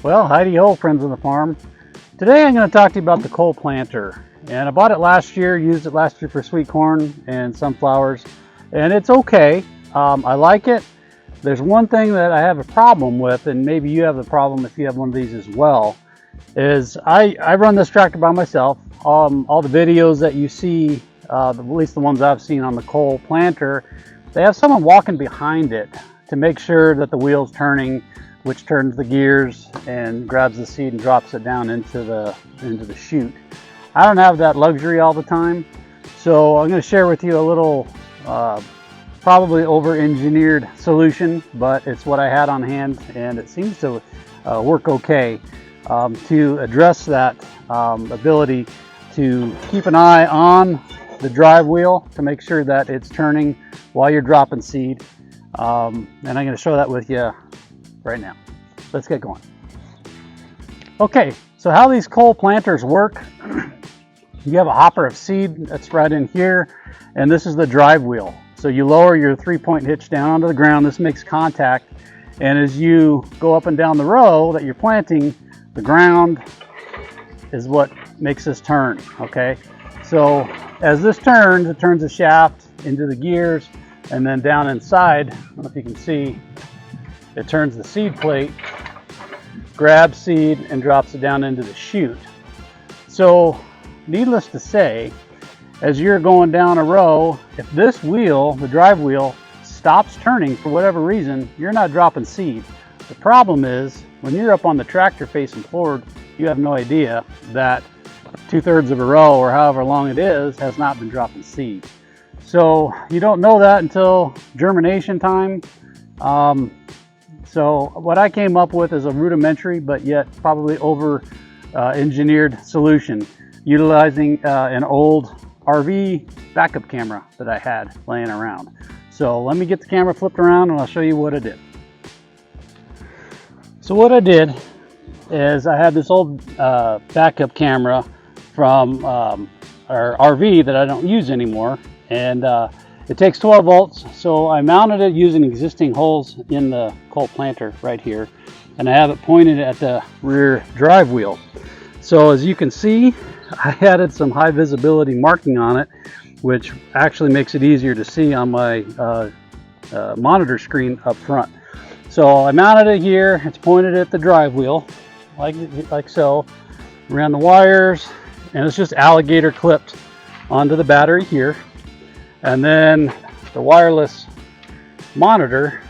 Well, howdy ho, friends of the farm. Today I'm going to talk to you about the coal planter. And I bought it last year, used it last year for sweet corn and sunflowers, and it's okay. I like it. There's one thing that I have a problem with, and maybe you have a problem if you have one of these as well, is I run this tractor by myself. All the videos that you see, at least the ones I've seen on the coal planter, they have someone walking behind it to make sure that the wheel's turning, which turns the gears and grabs the seed and drops it down into the chute. I don't have that luxury all the time, so I'm going to share with you a little probably over-engineered solution, but it's what I had on hand and it seems to work okay to address that ability to keep an eye on the drive wheel to make sure that it's turning while you're dropping seed. And I'm going to show that with you right now. Let's get going. Okay, so how these coal planters work, you have a hopper of seed that's right in here, and this is the drive wheel. So you lower your 3-point hitch down onto the ground, this makes contact, and as you go up and down the row that you're planting, the ground is what makes this turn, okay? So as this turns, it turns the shaft into the gears, and then down inside, I don't know if you can see, it turns the seed plate, grabs seed, and drops it down into the chute. So, needless to say, as you're going down a row, if this wheel, the drive wheel, stops turning for whatever reason, you're not dropping seed. The problem is, when you're up on the tractor facing forward, you have no idea that 2/3 of a row, or however long it is, has not been dropping seed. So you don't know that until germination time. So what I came up with is a rudimentary but yet probably over engineered solution utilizing an old RV backup camera that I had laying around. So let me get the camera flipped around and I'll show you what I did. So what I did is I had this old backup camera from our RV that I don't use anymore, and it takes 12 volts, so I mounted it using existing holes in the coal planter right here, and I have it pointed at the rear drive wheel. So as you can see, I added some high visibility marking on it, which actually makes it easier to see on my monitor screen up front. So I mounted it here, it's pointed at the drive wheel, like so, ran the wires, and it's just alligator clipped onto the battery here. And then the wireless monitor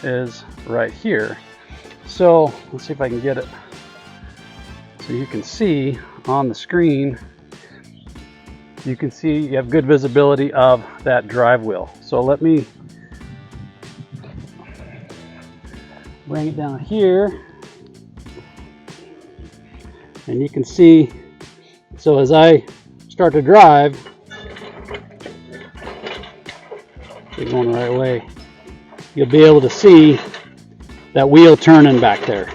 is right here. So let's see if I can get it so you can see on the screen. You can see you have good visibility of that drive wheel. So let me bring it down here, and you can see. So as I start to drive, you're going the right way, you'll be able to see that wheel turning back there.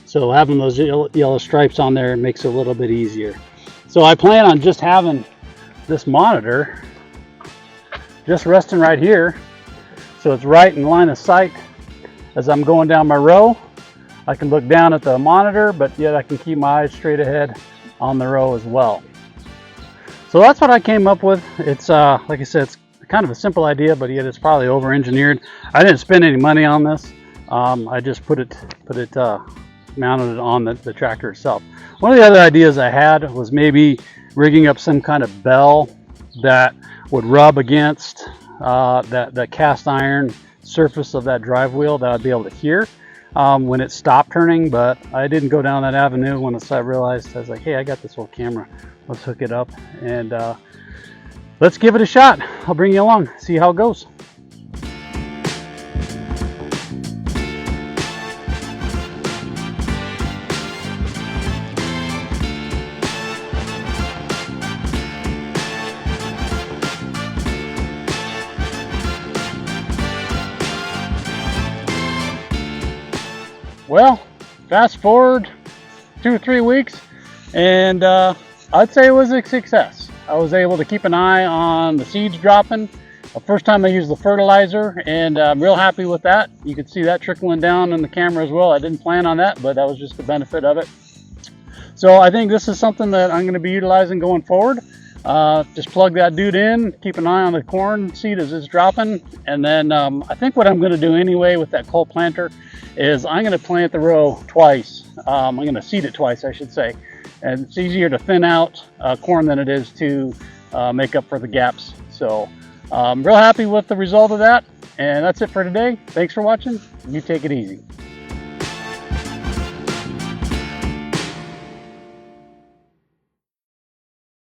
So having those yellow stripes on there makes it a little bit easier. So I plan on just having this monitor just resting right here, so it's right in line of sight as I'm going down my row. I can look down at the monitor, but yet I can keep my eyes straight ahead on the row as well. So that's what I came up with. It's like I said, it's kind of a simple idea, but yet it's probably over engineered. I didn't spend any money on this. I just put it mounted it on the tractor itself. One of the other ideas I had was maybe rigging up some kind of bell that would rub against the cast iron surface of that drive wheel that I'd be able to hear when it stopped turning, but I didn't go down that avenue. Once I realized, I was like, hey, I got this old camera, let's hook it up and let's give it a shot. I'll bring you along, see how it goes. Well, fast forward 2 or 3 weeks, and I'd say it was a success. I was able to keep an eye on the seeds dropping First time I used the fertilizer, and I'm real happy with that. You can see that trickling down in the camera as well. I didn't plan on that, but that was just the benefit of it. So I think this is something that I'm going to be utilizing going forward. Just plug that dude in, keep an eye on the corn seed as it's dropping, and then I think what I'm going to do anyway with that coal planter is I'm going to plant the row twice. I'm going to seed it twice, I should say. And it's easier to thin out corn than it is to make up for the gaps. So I'm real happy with the result of that. And that's it for today. Thanks for watching. You take it easy.